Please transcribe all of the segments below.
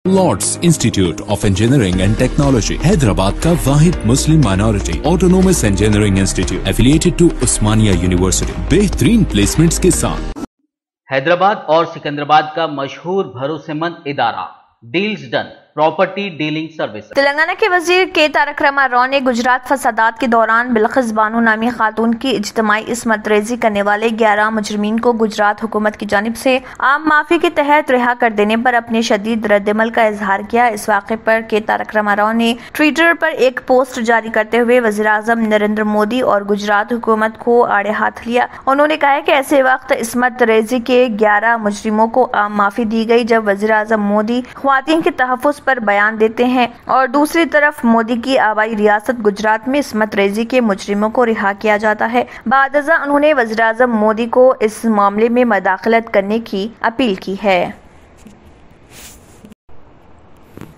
Lord's institute of engineering and technology Hyderabad का वाहिद Muslim minority autonomous engineering institute affiliated to Osmania university, बेहतरीन placements के साथ। हैदराबाद और सिकंदराबाद का मशहूर भरोसेमंद इदारा deals done property dealing service. Telangana के वजीर के तारक रामाराव ने गुजरात फसादात के दौरान बिल्किस बानो नामी खातून की इज्तिमाई इस्मत रेजी करने वाले 11 मुजरिमीन को गुजरात हुकूमत की जानिब से आम माफी के तहत रिहा कर देने पर अपने शदीद रद्दमल का इजहार किया। इस वाक़े पर के तारक रामाराव ने ट्विटर पर एक पोस्ट जारी करते हुए वज़ीर आज़म नरेंद्र मोदी और गुजरात हुकूमत को आड़े हाथ लिया। उन्होंने कहा कि ऐसे वक्त इस्मत रेजी के 11 मुजरिमों को आम माफी दी गई जब वज़ीर आज़म मोदी ख्वातीन के तहफ़्फ़ुज़ पर बयान देते हैं और दूसरी तरफ मोदी की आबाई रियासत गुजरात में इस्मत रेजी के मुजरिमों को रिहा किया जाता है। बादअज़ा उन्होंने वज़ीर आज़म मोदी को इस मामले में मदाखलत करने की अपील की है।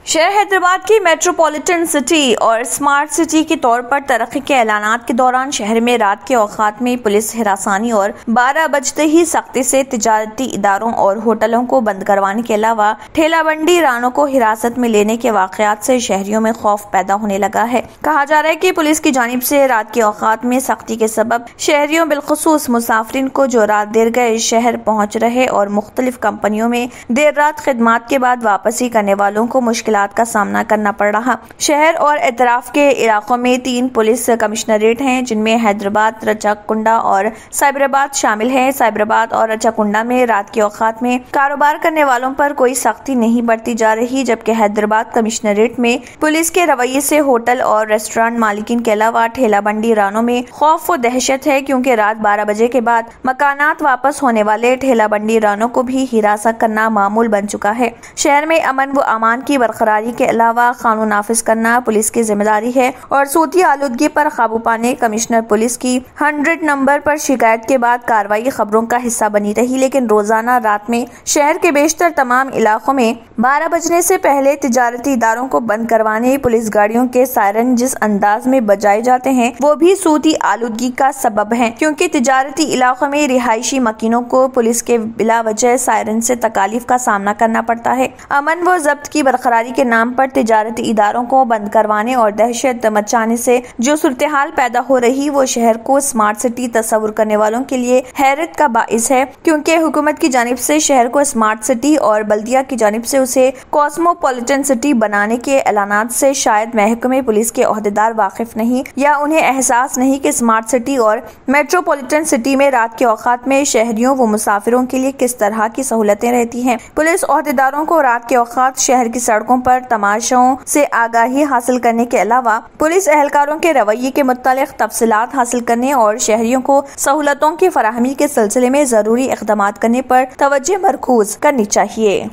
शहर हैदराबाद की मेट्रोपॉलिटन सिटी और स्मार्ट सिटी के तौर पर तरक्की के ऐलानात के दौरान शहर में रात के औकात में पुलिस हिरासानी और 12 बजते ही सख्ती से तिजारती इदारों और होटलों को बंद करवाने के अलावा ठेला बंडी रानों को हिरासत में लेने के वाकयात से शहरियों में खौफ पैदा होने लगा है। कहा जा रहा है कि पुलिस की जानिब से रात के औकात में सख्ती के सबब शहरियों बिलखुसूस मुसाफिरीन को जो रात देर गए शहर पहुँच रहे और मुख्तलिफ कंपनियों में देर रात खिदमात के बाद वापसी करने वालों को मुश्किल का सामना करना पड़ रहा। शहर और इतराफ के इलाकों में 3 पुलिस कमिश्नरेट हैं जिनमें हैदराबाद, रचाकुंडा और साइबराबाद शामिल हैं। साइबराबाद और रचाकुंडा में रात के औकात में कारोबार करने वालों पर कोई सख्ती नहीं बरती जा रही, जबकि हैदराबाद कमिश्नरेट में पुलिस के रवैये से होटल और रेस्टोरेंट मालिकिन के अलावा ठेला बंडी रानों में खौफ व दहशत है, क्योंकि रात 12 बजे के बाद मकानात वापस होने वाले ठेला बंडी रानों को भी हिरासत करना मामूल बन चुका है। शहर में अमन व अमान की बरकरारी के अलावा कानून नाफिज करना पुलिस की जिम्मेदारी है और सूती आलूदगी पर काबू पाने कमिश्नर पुलिस की 100 नंबर पर शिकायत के बाद कार्रवाई खबरों का हिस्सा बनी रही। लेकिन रोजाना रात में शहर के बेशतर तमाम इलाकों में 12 बजने से पहले तिजारती इदारों को बंद करवाने पुलिस गाड़ियों के सायरन जिस अंदाज में बजाए जाते हैं वो भी सूती आलूदगी का सबब है, क्योंकि तिजारती इलाकों में रिहायशी मकीनों को पुलिस के बिला वजह सायरन से तकालीफ का सामना करना पड़ता है। अमन व जब्त की बरकरारी के नाम पर तिजारती इदारों को बंद करवाने और दहशत मचाने से जो सूरत-ए-हाल पैदा हो रही वो शहर को स्मार्ट सिटी तस्वुर करने वालों के लिए हैरत का बाइस है, क्योंकि हुकूमत की जानिब से शहर को स्मार्ट सिटी और बल्दिया की जानिब से उसे कॉस्मोपॉलिटन सिटी बनाने के ऐलानात से शायद महकमे पुलिस के ओहदेदार वाकिफ नहीं या उन्हें एहसास नहीं कि स्मार्ट सिटी और मेट्रोपॉलिटन सिटी में रात के औकात में शहरियों व मुसाफिरों के लिए किस तरह की सहूलतें रहती हैं। पुलिस ओहदेदारों को रात के औकात शहर की सड़कों पर तमाशाओं से आगाही हासिल करने के अलावा पुलिस एहलकारों के रवैये के मुतालिक तफसीलात हासिल करने और शहरियों को सहूलतों की फराहमी के सिलसिले में जरूरी इक़दामात करने पर तवज्जो मरकूज करनी चाहिए।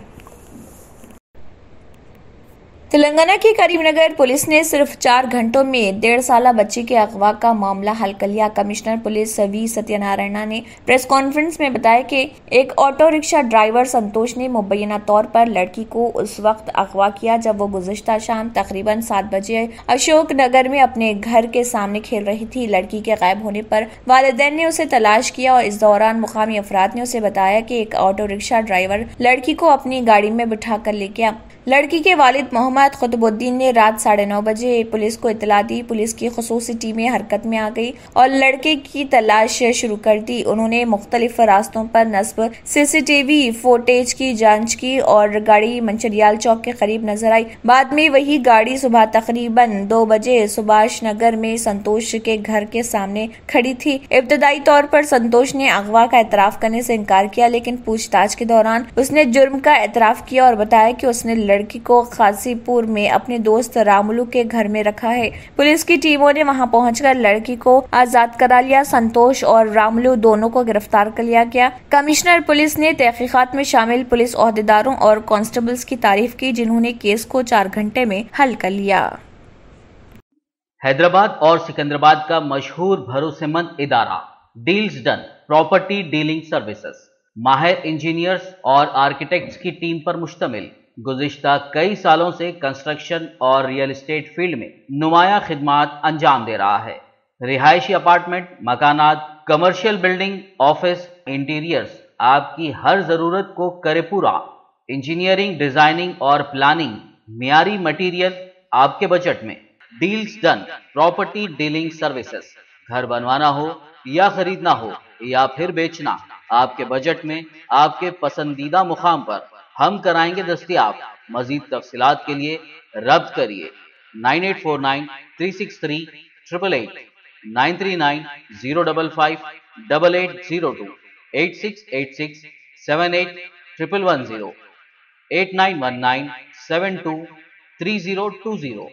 तेलंगाना की करीमनगर पुलिस ने सिर्फ 4 घंटों में 1.5 साला बच्ची के अगवा का मामला हल कर लिया। कमिश्नर पुलिस वी सत्यनारायणा ने प्रेस कॉन्फ्रेंस में बताया कि एक ऑटो रिक्शा ड्राइवर संतोष ने मुबैना तौर पर लड़की को उस वक्त अगवा किया जब वो गुज़िश्ता शाम तकरीबन 7 बजे अशोक नगर में अपने घर के सामने खेल रही थी। लड़की के गायब होने पर वालिदैन ने उसे तलाश किया और इस दौरान मुकामी अफराद ने उसे बताया कि एक ऑटो रिक्शा ड्राइवर लड़की को अपनी गाड़ी में बिठा कर ले गया। लड़की के वालिद मोहम्मद खुतबुद्दीन ने रात 9:30 बजे पुलिस को इतला दी। पुलिस की खुसूसी टीमें हरकत में आ गई और लड़के की तलाश शुरू कर दी। उन्होंने मुख्तलिफ रास्तों पर नस्ब सीसीटीवी फुटेज की जांच की और गाड़ी मंचरियाल चौक के करीब नजर आई। बाद में वही गाड़ी सुबह तकरीबन 2 बजे सुभाष नगर में संतोष के घर के सामने खड़ी थी। इब्तदाई तौर पर संतोष ने अगवा का एतराफ करने से इनकार किया, लेकिन पूछताछ के दौरान उसने जुर्म का एतराफ किया और बताया कि उसने लड़की को खासीपुर में अपने दोस्त रामुलू के घर में रखा है। पुलिस की टीमों ने वहां पहुंचकर लड़की को आजाद करा लिया। संतोष और रामुलू दोनों को गिरफ्तार कर लिया गया। कमिश्नर पुलिस ने तहकीकात में शामिल पुलिस ओहदेदारों और कांस्टेबल्स की तारीफ की, जिन्होंने केस को 4 घंटे में हल कर लिया। हैदराबाद और सिकंदराबाद का मशहूर भरोसेमंद इदारा deals done property dealing services माहिर इंजीनियर्स और आर्किटेक्ट्स की टीम पर मुश्तमिल गुज़िश्ता कई सालों से कंस्ट्रक्शन और रियल एस्टेट फील्ड में नुमाया खिदमात अंजाम दे रहा है। रिहायशी अपार्टमेंट, मकानात, कमर्शियल बिल्डिंग, ऑफिस, इंटीरियर्स आपकी हर जरूरत को करे पूरा। इंजीनियरिंग, डिजाइनिंग और प्लानिंग, मियारी मटेरियल आपके बजट में। Deals done property dealing services, घर बनवाना हो या खरीदना हो या फिर बेचना, आपके बजट में आपके पसंदीदा मुकाम पर हम कराएंगे दस्तयाब। मजीद तफसीलात के लिए रब्त करिए 9849363888, 9390558802, 8686781110, 8919723020।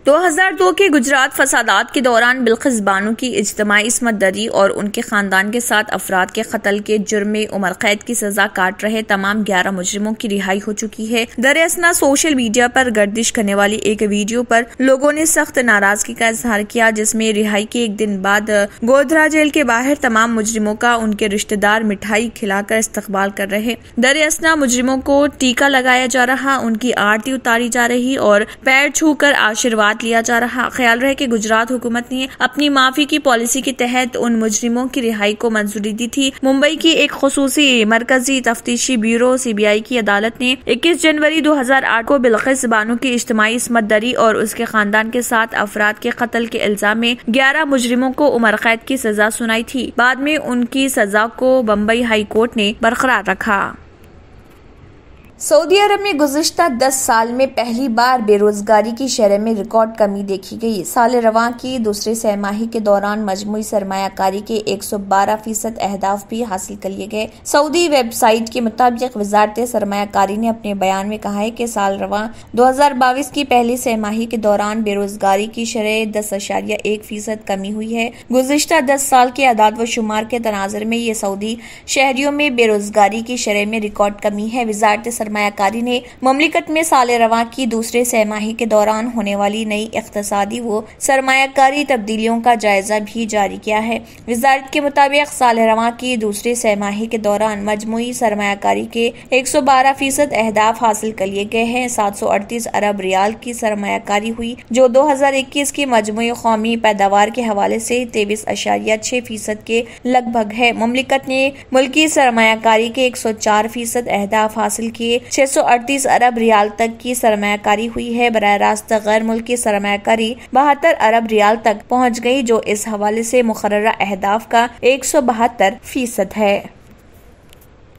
2002 के गुजरात फसादात के दौरान बिल्किस बानो की इज्तिमाई इस्मत दरी और उनके खानदान के 7 अफराद के कत्ल के जुर्म में उम्र कैद की सजा काट रहे तमाम 11 मुजरिमों की रिहाई हो चुकी है। दरअसल सोशल मीडिया पर गर्दिश करने वाली एक वीडियो पर लोगों ने सख्त नाराजगी का इजहार किया, जिसमें रिहाई के एक दिन बाद गोधरा जेल के बाहर तमाम मुजरिमों का उनके रिश्तेदार मिठाई खिलाकर इस्तकबाल कर रहे। दरअसल मुजरिमों को टीका लगाया जा रहा, उनकी आरती उतारी जा रही और पैर छूकर आशीर्वाद लिया जा रहा। ख्याल रहे कि गुजरात हुकूमत ने अपनी माफी की पॉलिसी के तहत उन मुजरिमों की रिहाई को मंजूरी दी थी। मुंबई की एक खुसूसी मरकजी तफ्तीशी ब्यूरो CBI की अदालत ने 21 जनवरी 2008 को बिल्किस बानो की इज्तिमाई इस्मत दरी और उसके खानदान के 7 अफराद के कत्ल के इल्जाम में 11 मुजरिमों को उम्र कैद की सजा सुनाई थी। बाद में उनकी सजा को बम्बई हाई कोर्ट ने बरकरार रखा। सऊदी अरब में गुज़िश्ता 10 साल में पहली बार बेरोजगारी की शरह में रिकॉर्ड कमी देखी गई। साल रवां की दूसरे सहमाही के दौरान मजमूई सरमायाकारी के 112% अहदाफ भी हासिल कर लिए गए। सऊदी वेबसाइट के मुताबिक वजारत सरमायाकारी ने अपने बयान में कहा है कि साल रवां 2022 की पहली सहमाही के दौरान बेरोजगारी की शरह 10.1% कमी हुई है। गुज़िश्ता 10 साल के आदाद व शुमार के तनाज़ुर में ये सऊदी शहरियों में बेरोजगारी की शरह में रिकॉर्ड कमी है। वजारत सरमायाकारी ने ममलिकत में साल रवां की दूसरे सहमाही के दौरान होने वाली नई इक़्तिसादी व सरमायाकारी तब्दीलियों का जायजा भी जारी किया है। वजारत के मुताबिक साल रवां की दूसरे सहमाही के दौरान मजमूई सरमायाकारी के 112% अहदाफ हासिल कर लिए गए हैं। 738 अरब रियाल की सरमायाकारी हुई, जो 2021 की मजमूई कौमी पैदावार के हवाले से 23.6% के लगभग है। ममलिकत ने मुल्की सरमायाकारी के 104% अहदाफ हासिल किए। 638 अरब रियाल तक की सरमायाकारी हुई है। बराह रास्त गैर मुल्की सरमायाकारी 72 अरब रियाल तक पहुँच गई, जो इस हवाले से मुकर्ररा अहदाफ का 172% है।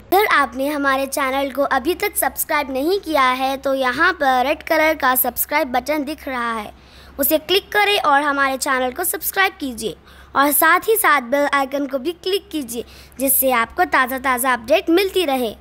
अगर आपने हमारे चैनल को अभी तक सब्सक्राइब नहीं किया है तो यहाँ पर रेड कलर का सब्सक्राइब बटन दिख रहा है, उसे क्लिक करें और हमारे चैनल को सब्सक्राइब कीजिए और साथ ही साथ बेल आइकन को भी क्लिक कीजिए, जिससे आपको ताज़ा अपडेट मिलती रहे।